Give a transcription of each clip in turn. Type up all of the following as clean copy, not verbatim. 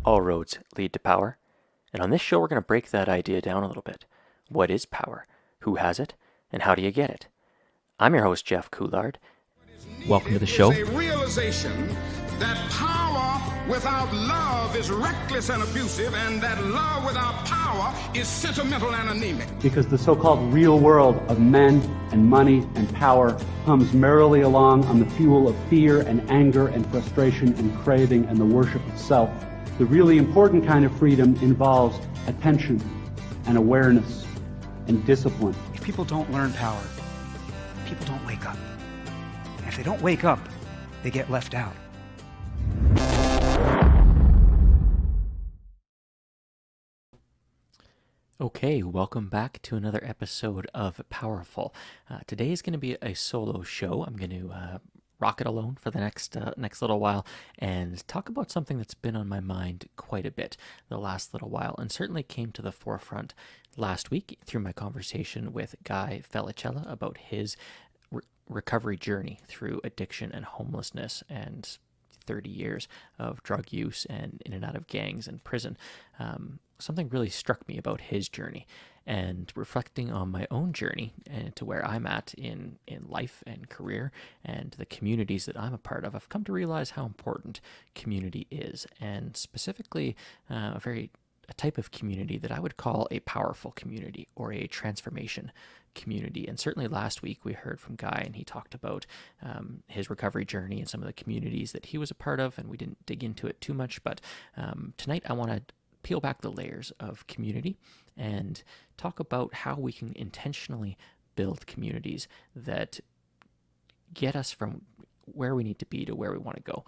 All roads lead to power, and on this show we're going to break that idea down a little bit. What is power? Who has it? And how do you get it? I'm your host, Jeff Couillard. Welcome to the show. It's a realization that power without love is reckless and abusive, and that love without power is sentimental and anemic. Because the so-called real world of men and money and power hums merrily along on the fuel of fear and anger and frustration and craving and the worship of self. The really important kind of freedom involves attention and awareness and discipline. If people don't learn power, people don't wake up. And if they don't wake up, they get left out. Okay, welcome back to another episode of Powerful. Today is going to be a solo show. I'm going to rock it alone for the next little while and talk about something that's been on my mind quite a bit the last little while, and certainly came to the forefront last week through my conversation with Guy Felicella about his recovery journey through addiction and homelessness and 30 years of drug use and in and out of gangs and prison. Something really struck me about his journey, and reflecting on my own journey and to where I'm at in life and career and the communities that I'm a part of, I've come to realize how important community is, and specifically a type of community that I would call a powerful community or a transformation community. And certainly last week we heard from Guy, and he talked about his recovery journey and some of the communities that he was a part of, and we didn't dig into it too much, but tonight I want to peel back the layers of community and talk about how we can intentionally build communities that get us from where we need to be to where we want to go.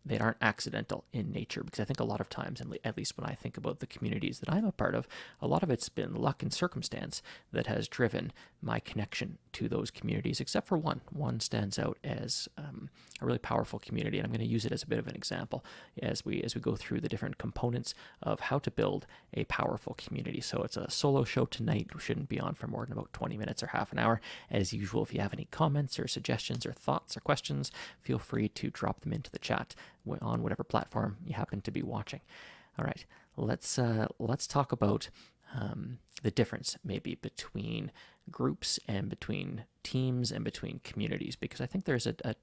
They aren't accidental in nature, because I think a lot of times, and at least when I think about the communities that I'm a part of, a lot of it's been luck and circumstance that has driven my connection to those communities, except for one. One stands out as a really powerful community, and I'm going to use it as a bit of an example as we go through the different components of how to build a powerful community. So it's a solo show tonight. We shouldn't be on for more than about 20 minutes or half an hour. As usual, if you have any comments or suggestions or thoughts or questions, feel free to drop them into the chat on whatever platform you happen to be watching. All right, let's talk about the difference maybe between groups and between teams and between communities, because I think there's a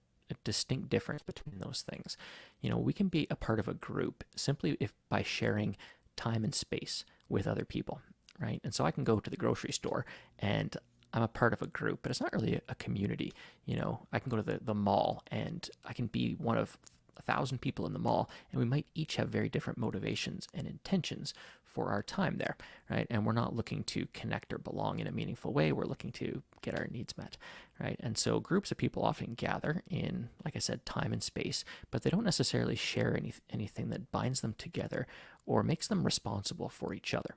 distinct difference between those things. You know, we can be a part of a group simply by sharing time and space with other people, right? And so I can go to the grocery store and I'm a part of a group, but it's not really a community. You know, I can go to the mall and I can be one of 1,000 people in the mall, and we might each have very different motivations and intentions for our time there, right? And we're not looking to connect or belong in a meaningful way. We're looking to get our needs met, right? And so groups of people often gather in, like I said, time and space, but they don't necessarily share anything that binds them together or makes them responsible for each other.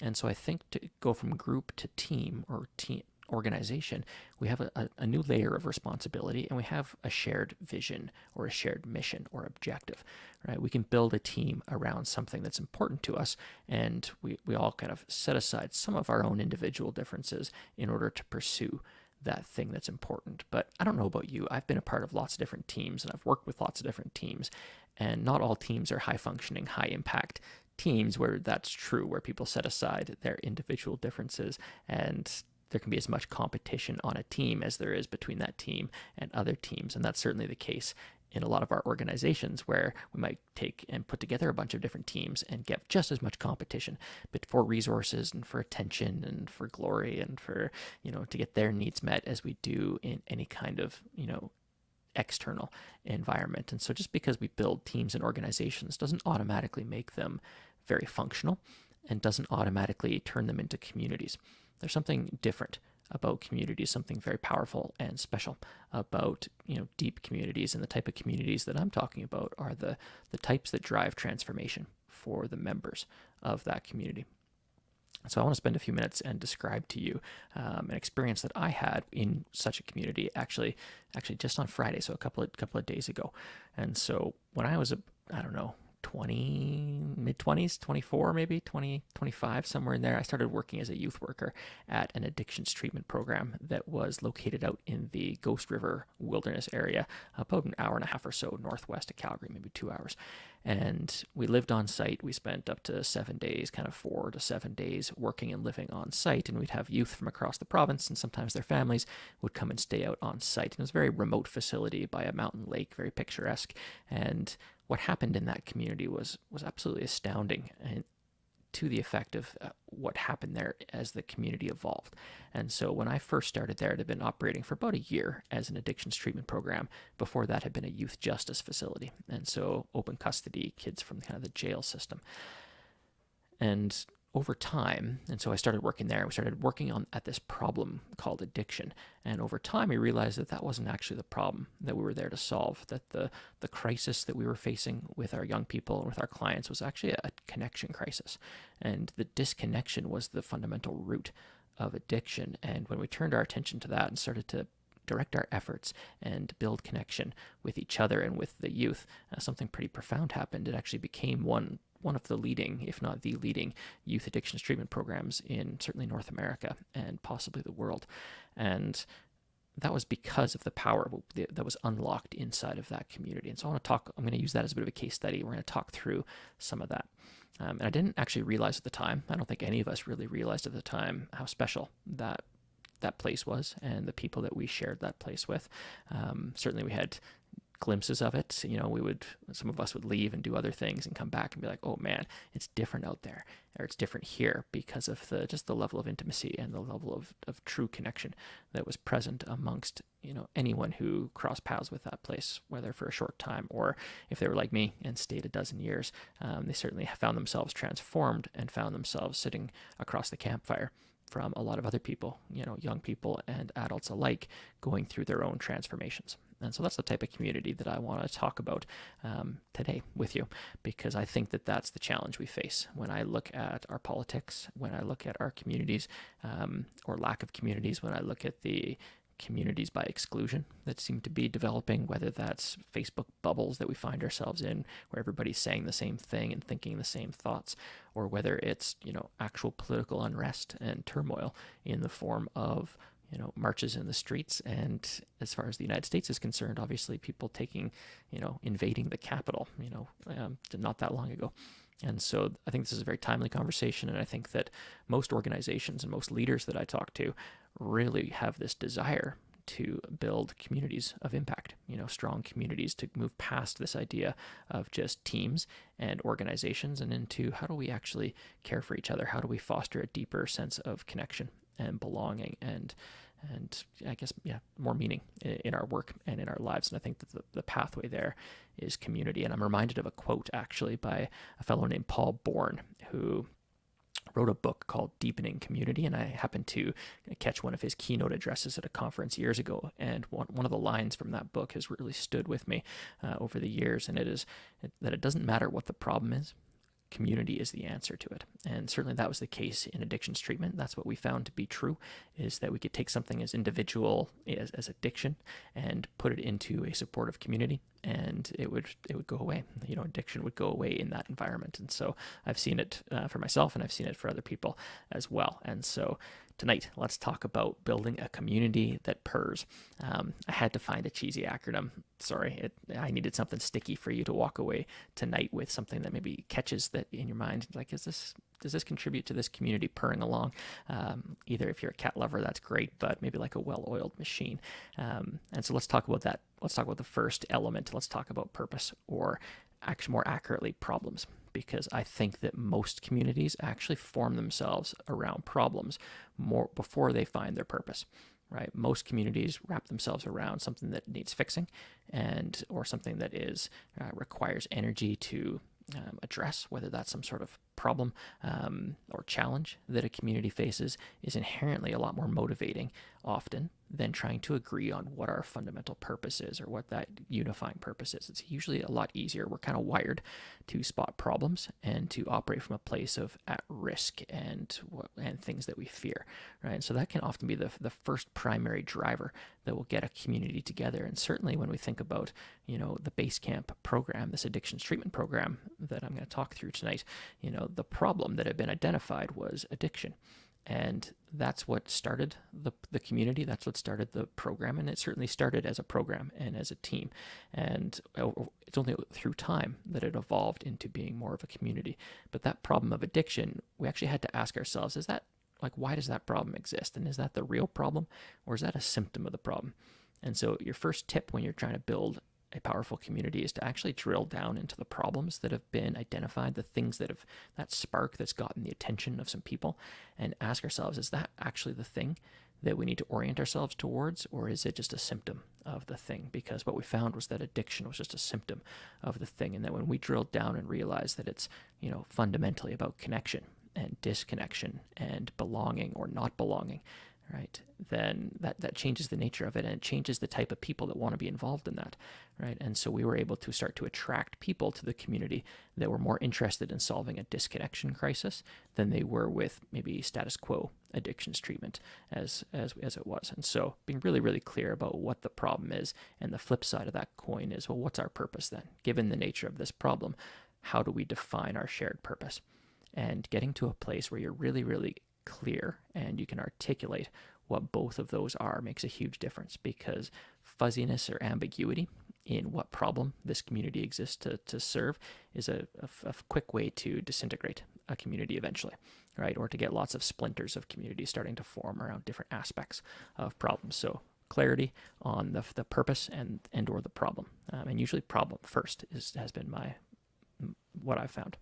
And so I think to go from group to team or team organization, we have a new layer of responsibility, and we have a shared vision or a shared mission or objective, right? We can build a team around something that's important to us, and we all kind of set aside some of our own individual differences in order to pursue that thing that's important. But I don't know about you. I've been a part of lots of different teams, and I've worked with lots of different teams, and not all teams are high functioning, high impact teams where that's true, where people set aside their individual differences, and there can be as much competition on a team as there is between that team and other teams. And that's certainly the case in a lot of our organizations, where we might take and put together a bunch of different teams and get just as much competition, but for resources and for attention and for glory and for, to get their needs met as we do in any kind of, external environment. And so just because we build teams and organizations doesn't automatically make them very functional and doesn't automatically turn them into communities. There's something different about communities, something very powerful and special about, deep communities. And the type of communities that I'm talking about are the types that drive transformation for the members of that community. So I want to spend a few minutes and describe to you an experience that I had in such a community, actually just on Friday, so a couple of days ago. And so when I was, 20 mid-20s, 24 maybe, 20, 25, somewhere in there. I started working as a youth worker at an addictions treatment program that was located out in the Ghost River Wilderness area, about an hour and a half or so northwest of Calgary, maybe 2 hours. And we lived on site. We spent up to 7 days, kind of 4 to 7 days working and living on site. And we'd have youth from across the province, and sometimes their families would come and stay out on site. And it was a very remote facility by a mountain lake, very picturesque. And what happened in that community was absolutely astounding, and to the effect of what happened there as the community evolved. And so when I first started there, it had been operating for about a year as an addictions treatment program. Before that had been a youth justice facility, and so open custody, kids from kind of the jail system. And over time, and so I started working there. We started working at this problem called addiction. And over time, we realized that that wasn't actually the problem that we were there to solve, that the crisis that we were facing with our young people and with our clients was actually a connection crisis. And the disconnection was the fundamental root of addiction. And when we turned our attention to that and started to direct our efforts and build connection with each other and with the youth, something pretty profound happened. It actually became one of the leading, if not the leading, youth addictions treatment programs in certainly North America and possibly the world. And that was because of the power that was unlocked inside of that community. And so I'm going to use that as a bit of a case study. We're going to talk through some of that. And I didn't actually realize at the time, I don't think any of us really realized at the time how special that place was and the people that we shared that place with. Certainly we had glimpses of it. Some of us would leave and do other things and come back and be like, oh man, it's different out there, or it's different here, because of the level of intimacy and the level of true connection that was present amongst anyone who crossed paths with that place, whether for a short time or if they were like me and stayed a dozen years. They certainly found themselves transformed and found themselves sitting across the campfire from a lot of other people, young people and adults alike, going through their own transformations. And so that's the type of community that I want to talk about today with you, because I think that that's the challenge we face when I look at our politics, when I look at our communities, or lack of communities, when I look at the communities by exclusion that seem to be developing, whether that's Facebook bubbles that we find ourselves in, where everybody's saying the same thing and thinking the same thoughts, or whether it's, actual political unrest and turmoil in the form of marches in the streets. And as far as the United States is concerned, obviously people invading the Capitol, not that long ago. And so I think this is a very timely conversation. And I think that most organizations and most leaders that I talk to really have this desire to build communities of impact, strong communities, to move past this idea of just teams and organizations and into how do we actually care for each other? How do we foster a deeper sense of connection and belonging and I guess, more meaning in our work and in our lives. And I think that the pathway there is community. And I'm reminded of a quote actually by a fellow named Paul Bourne, who wrote a book called Deepening Community. And I happened to catch one of his keynote addresses at a conference years ago. And one of the lines from that book has really stood with me over the years. And it is that it doesn't matter what the problem is. Community is the answer to it. And certainly that was the case in addictions treatment. That's what we found to be true, is that we could take something as individual as addiction and put it into a supportive community, and it would go away. Addiction would go away in that environment. And so I've seen it for myself, and I've seen it for other people as well. And so tonight, let's talk about building a community that purrs. I had to find a cheesy acronym. Sorry, I needed something sticky for you to walk away tonight with, something that maybe catches that in your mind. Like, does this contribute to this community purring along? Either if you're a cat lover, that's great, but maybe like a well-oiled machine. And so let's talk about that. Let's talk about the first element. Let's talk about purpose, or actually more accurately, problems. Because I think that most communities actually form themselves around problems more before they find their purpose, right? Most communities wrap themselves around something that needs fixing, or something that requires energy to address, whether that's some sort of problem or challenge that a community faces, is inherently a lot more motivating, often than trying to agree on what our fundamental purpose is or what that unifying purpose is. It's usually a lot easier. We're kind of wired to spot problems and to operate from a place of at risk and things that we fear, right? So that can often be the first primary driver that will get a community together. And certainly when we think about, the Basecamp program, this addictions treatment program that I'm going to talk through tonight, the problem that had been identified was addiction. And that's what started the community. That's what started the program. And it certainly started as a program and as a team. And it's only through time that it evolved into being more of a community. But that problem of addiction, we actually had to ask ourselves, why does that problem exist? And is that the real problem, or is that a symptom of the problem? And so your first tip when you're trying to build a powerful community is to actually drill down into the problems that have been identified, the things that spark that's gotten the attention of some people, and ask ourselves, is that actually the thing that we need to orient ourselves towards, or is it just a symptom of the thing? Because what we found was that addiction was just a symptom of the thing, and that when we drilled down and realized that it's, fundamentally about connection and disconnection and belonging or not belonging, right, then that changes the nature of it, and it changes the type of people that want to be involved in that, right? And so we were able to start to attract people to the community that were more interested in solving a disconnection crisis than they were with maybe status quo addictions treatment as it was. And so being really, really clear about what the problem is, and the flip side of that coin is, well, what's our purpose then? Given the nature of this problem, how do we define our shared purpose? And getting to a place where you're really, really clear and you can articulate what both of those are makes a huge difference, because fuzziness or ambiguity in what problem this community exists to serve is a quick way to disintegrate a community eventually, right? Or to get lots of splinters of communities starting to form around different aspects of problems. So clarity on the purpose and or the problem, and usually problem first has been what I've found.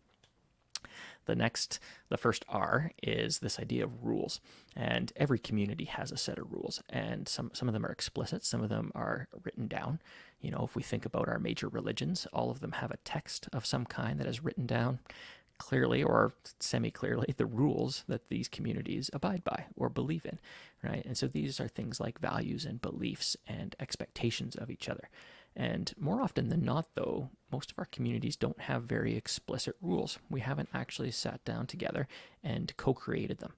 The first R is this idea of rules. And every community has a set of rules, and some of them are explicit, some of them are written down. If we think about our major religions, all of them have a text of some kind that is written down clearly or semi-clearly the rules that these communities abide by or believe in, right? And so these are things like values and beliefs and expectations of each other. And more often than not, though, most of our communities don't have very explicit rules. We haven't actually sat down together and co-created them,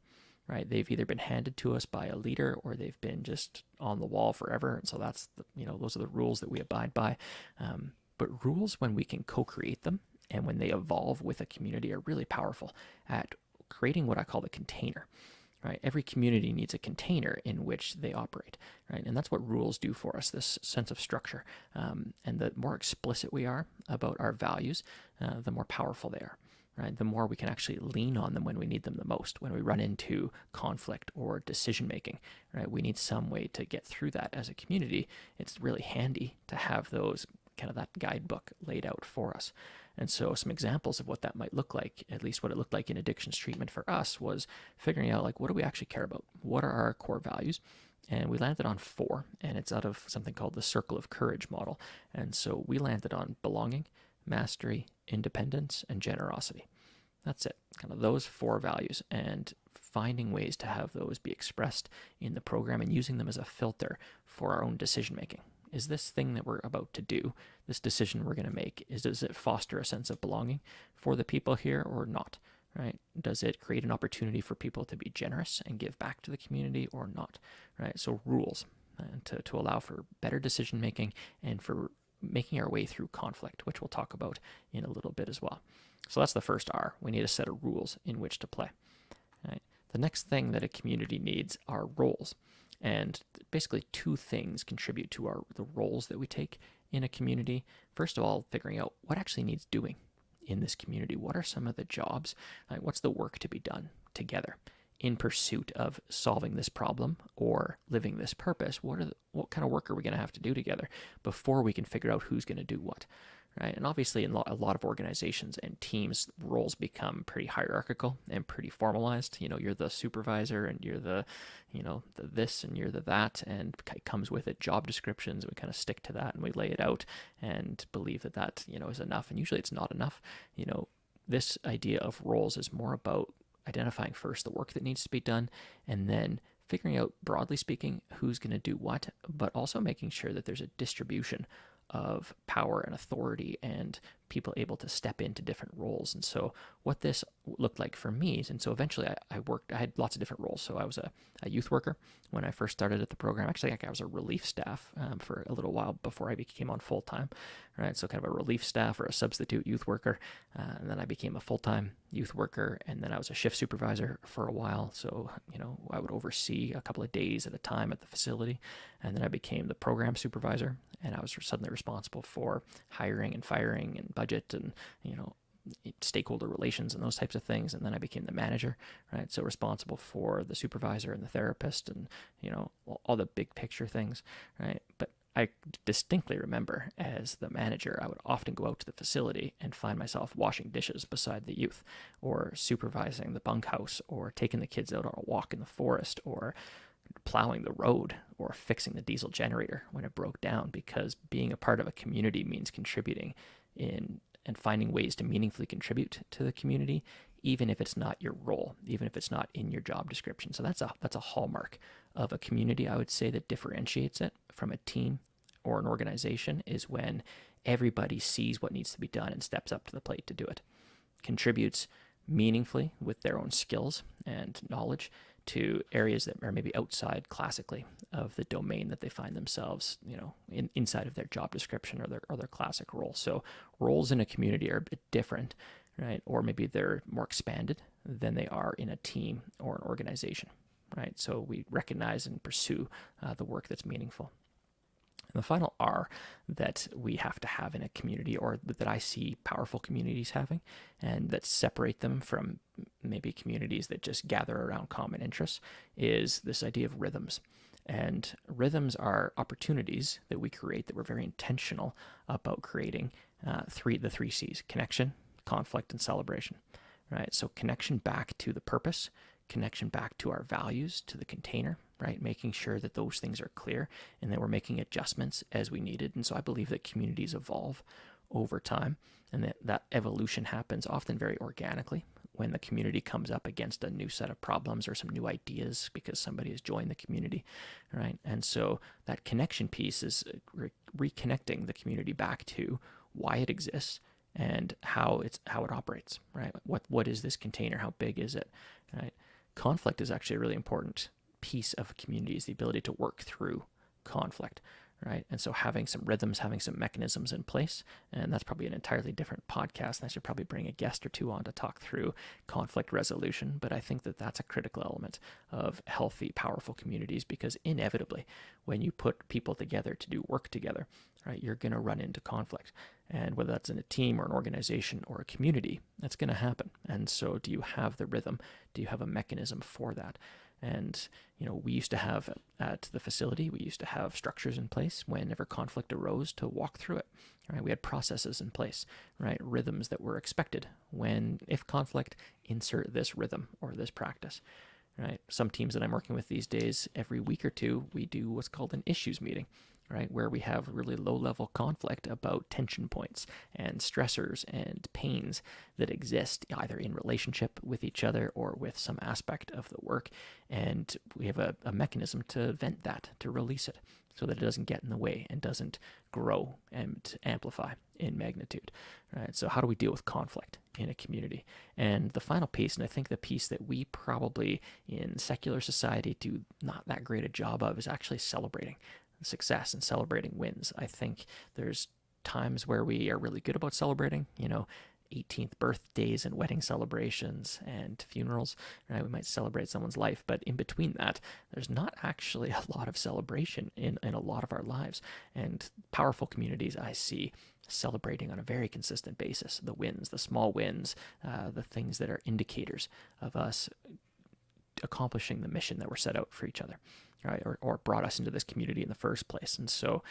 right? They've either been handed to us by a leader, or they've been just on the wall forever. And so that's those are the rules that we abide by. But rules, when we can co-create them and when they evolve with a community, are really powerful at creating what I call the container. Right? Every community needs a container in which they operate, right? And that's what rules do for us, this sense of structure. And the more explicit we are about our values, the more powerful they are, right? The more we can actually lean on them when we need them the most, when we run into conflict or decision making, right? We need some way to get through that as a community. It's really handy to have those kind of that guidebook laid out for us. And so some examples of what that might look like, at least what it looked like in addictions treatment for us, was figuring out, what do we actually care about? What are our core values? And we landed on 4, and it's out of something called the Circle of Courage model. And so we landed on belonging, mastery, independence, and generosity. That's it, kind of those 4 values, and finding ways to have those be expressed in the program and using them as a filter for our own decision making. Is this thing that we're about to do, this decision we're going to make, does it foster a sense of belonging for the people here or not, right? Does it create an opportunity for people to be generous and give back to the community or not, right? So rules to allow for better decision making and for making our way through conflict, which we'll talk about in a little bit as well. So that's the first R. We need a set of rules in which to play, right? The next thing that a community needs are roles. And basically 2 things contribute to the roles that we take in a community. First of all, figuring out what actually needs doing in this community. What are some of the jobs? What's the work to be done together in pursuit of solving this problem or living this purpose? What kind of work are we going to have to do together before we can figure out who's going to do what? Right? And obviously in a lot of organizations and teams, roles become pretty hierarchical and pretty formalized. You're the supervisor, and you're the this, and you're the that, and it comes with it job descriptions, and we kind of stick to that and we lay it out and believe that is enough. And usually it's not enough. This idea of roles is more about identifying first the work that needs to be done, and then figuring out, broadly speaking, who's going to do what, but also making sure that there's a distribution of power and authority and people able to step into different roles. And so what this looked like for me, and so eventually I had lots of different roles. So I was a youth worker when I first started at the program. Actually, I was a relief staff for a little while before I became on full-time, right? So kind of a relief staff or a substitute youth worker. And then I became a full-time youth worker, and then I was a shift supervisor for a while. So, I would oversee a couple of days at a time at the facility. And then I became the program supervisor, and I was suddenly responsible for hiring and firing and budget and, stakeholder relations and those types of things. And then I became the manager, right? So responsible for the supervisor and the therapist and, all the big picture things, right? But I distinctly remember as the manager, I would often go out to the facility and find myself washing dishes beside the youth, or supervising the bunkhouse, or taking the kids out on a walk in the forest, or plowing the road, or fixing the diesel generator when it broke down, because being a part of a community means contributing in and finding ways to meaningfully contribute to the community, even if it's not your role, even if it's not in your job description. So that's a hallmark of a community, I would say, that differentiates it from a team or an organization, is when everybody sees what needs to be done and steps up to the plate to do it, contributes meaningfully with their own skills and knowledge to areas that are maybe outside classically of the domain that they find themselves, inside of their job description or their classic role. So roles in a community are a bit different, right? Or maybe they're more expanded than they are in a team or an organization, right? So we recognize and pursue the work that's meaningful. And the final R that we have to have in a community, or that I see powerful communities having, and that separate them from maybe communities that just gather around common interests, is this idea of rhythms. And rhythms are opportunities that we create that we're very intentional about creating, the three C's: connection, conflict, and celebration, right? So connection back to the purpose, connection back to our values, to the container, right? Making sure that those things are clear and that we're making adjustments as we needed. And so I believe that communities evolve over time, and that evolution happens often very organically when the community comes up against a new set of problems or some new ideas because somebody has joined the community, right? And so that connection piece is reconnecting the community back to why it exists and how it operates, right? What is this container? How big is it, right? Conflict is actually a really important piece of communities, the ability to work through conflict, right? And so having some rhythms, having some mechanisms in place, and that's probably an entirely different podcast, and I should probably bring a guest or two on to talk through conflict resolution, but I think that that's a critical element of healthy, powerful communities, because inevitably, when you put people together to do work together, right, you're going to run into conflict. And whether that's in a team or an organization or a community, that's going to happen. And so do you have the rhythm? Do you have a mechanism for that? And, we used to have at the facility, we used to have structures in place whenever conflict arose to walk through it, right? We had processes in place, right? Rhythms that were expected if conflict, insert this rhythm or this practice, right? Some teams that I'm working with these days, every week or two, we do what's called an issues meeting, right? Where we have really low-level conflict about tension points and stressors and pains that exist either in relationship with each other or with some aspect of the work. And we have a mechanism to vent that, to release it, so that it doesn't get in the way and doesn't grow and amplify in magnitude, right? So how do we deal with conflict in a community? And the final piece, and I think the piece that we probably in secular society do not that great a job of, is actually celebrating success and celebrating wins. I think there's times where we are really good about celebrating, 18th birthdays and wedding celebrations and funerals, right? We might celebrate someone's life, but in between that, there's not actually a lot of celebration in a lot of our lives. And powerful communities I see celebrating on a very consistent basis, the wins, the small wins, the things that are indicators of us accomplishing the mission that we're set out for each other, right? Or brought us into this community in the first place. And so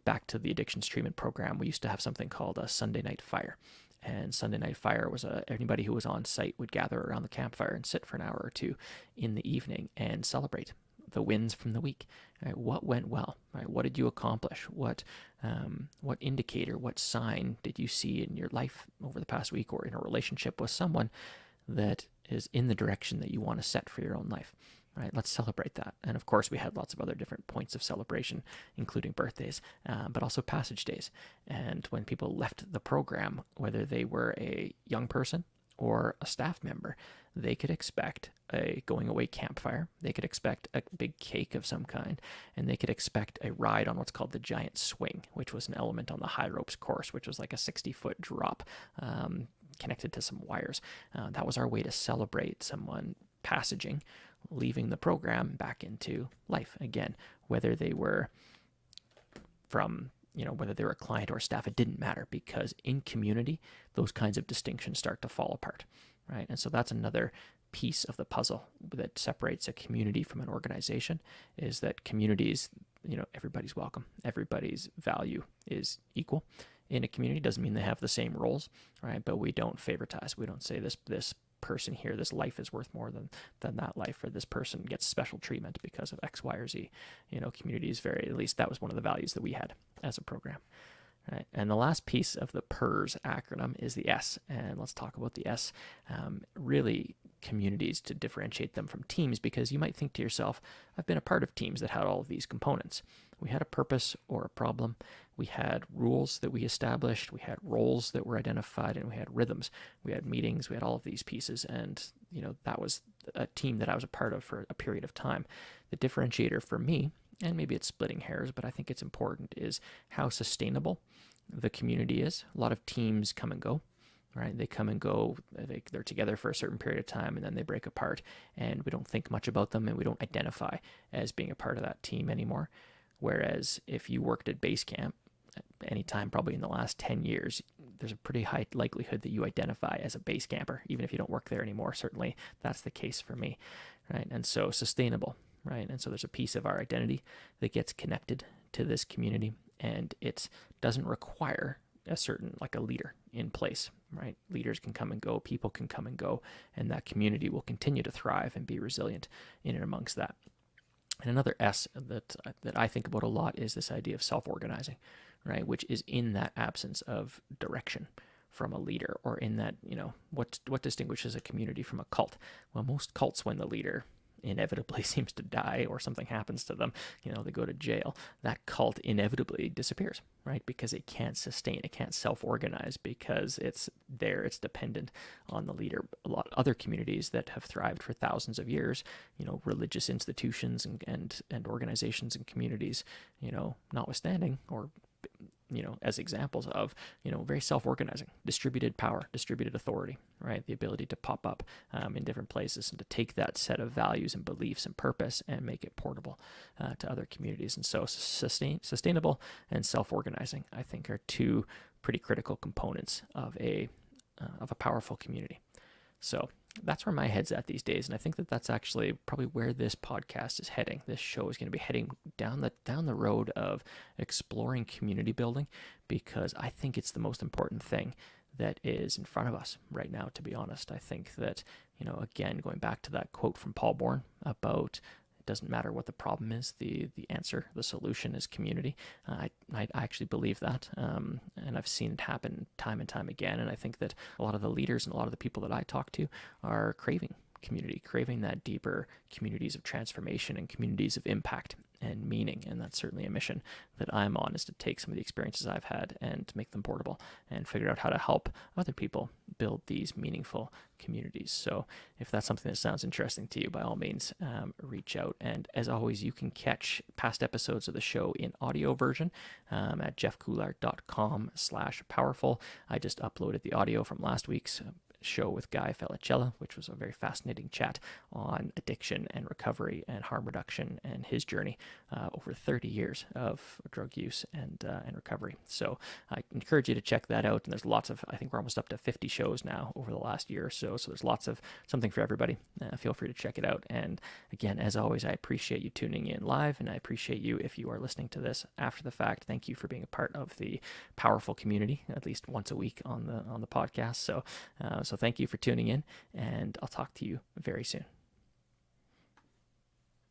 back to the addictions treatment program, we used to have something called a Sunday night fire. And Sunday night fire was anybody who was on site would gather around the campfire and sit for an hour or two in the evening and celebrate the wins from the week. Right? What went well? Right? What did you accomplish? What indicator, what sign did you see in your life over the past week, or in a relationship with someone that is in the direction that you want to set for your own life? right? Let's celebrate that. And of course, we had lots of other different points of celebration, including birthdays, but also passage days. And when people left the program, whether they were a young person or a staff member, they could expect a going away campfire, they could expect a big cake of some kind, and they could expect a ride on what's called the giant swing, which was an element on the high ropes course, which was like a 60-foot drop connected to some wires. That was our way to celebrate someone passaging, leaving the program back into life again, whether they were from whether they were a client or staff, it didn't matter, because in community, those kinds of distinctions start to fall apart, right? And so that's another piece of the puzzle that separates a community from an organization, is that communities, everybody's welcome, everybody's value is equal. In a community doesn't mean they have the same roles, right? But we don't favoritize. We don't say this person here, this life is worth more than that life, or this person gets special treatment because of X, Y, or Z. Community is at least that was one of the values that we had as a program. Right. And the last piece of the PERS acronym is the S. And let's talk about the S. Really, communities, to differentiate them from teams, because you might think to yourself, I've been a part of teams that had all of these components. We had a purpose or a problem. We had rules that we established. We had roles that were identified, and we had rhythms. We had meetings. We had all of these pieces. And, that was a team that I was a part of for a period of time. The differentiator for me, and maybe it's splitting hairs, but I think it's important, is how sustainable the community is. A lot of teams come and go, right? They come and go, they're together for a certain period of time, and then they break apart, and we don't think much about them, and we don't identify as being a part of that team anymore. Whereas if you worked at base camp anytime probably in the last 10 years, there's a pretty high likelihood that you identify as a base camper, even if you don't work there anymore. Certainly that's the case for me, right? And so sustainable, right? And so there's a piece of our identity that gets connected to this community, and it doesn't require a certain, like a leader in place, right? Leaders can come and go, people can come and go, and that community will continue to thrive and be resilient in and amongst that. And another S that I think about a lot is this idea of self-organizing, right? Which is in that absence of direction from a leader, or in that, what distinguishes a community from a cult? Well, most cults, when the leader inevitably seems to die or something happens to them, they go to jail, that cult inevitably disappears, right? Because it can't sustain, it can't self-organize, because it's dependent on the leader. A lot of other communities that have thrived for thousands of years, religious institutions and organizations and communities, notwithstanding, or as examples of, very self-organizing, distributed power, distributed authority, right? The ability to pop up in different places and to take that set of values and beliefs and purpose and make it portable to other communities. And so sustainable and self-organizing, I think, are two pretty critical components of a powerful community. So that's where my head's at these days, and I think that that's actually probably where this podcast is heading. This show is going to be heading down the road of exploring community building, because I think it's the most important thing that is in front of us right now, to be honest. I think that, again, going back to that quote from Paul Bourne about it doesn't matter what the problem is, the answer, the solution is community. I actually believe that, and I've seen it happen time and time again. And I think that a lot of the leaders and a lot of the people that I talk to are craving community, craving that deeper communities of transformation and communities of impact and meaning. And that's certainly a mission that I'm on, is to take some of the experiences I've had and to make them portable and figure out how to help other people build these meaningful communities. So if that's something that sounds interesting to you, by all means, reach out. And as always, you can catch past episodes of the show in audio version at jeffcouillard.com/powerful. I just uploaded the audio from last week's show with Guy Felicella, which was a very fascinating chat on addiction and recovery and harm reduction and his journey over 30 years of drug use and recovery. So I encourage you to check that out. And there's lots of, I think we're almost up to 50 shows now over the last year or so. So there's lots of something for everybody. Feel free to check it out. And again, as always, I appreciate you tuning in live, and I appreciate you if you are listening to this after the fact. Thank you for being a part of the powerful community, at least once a week on the podcast. So thank you for tuning in, and I'll talk to you very soon.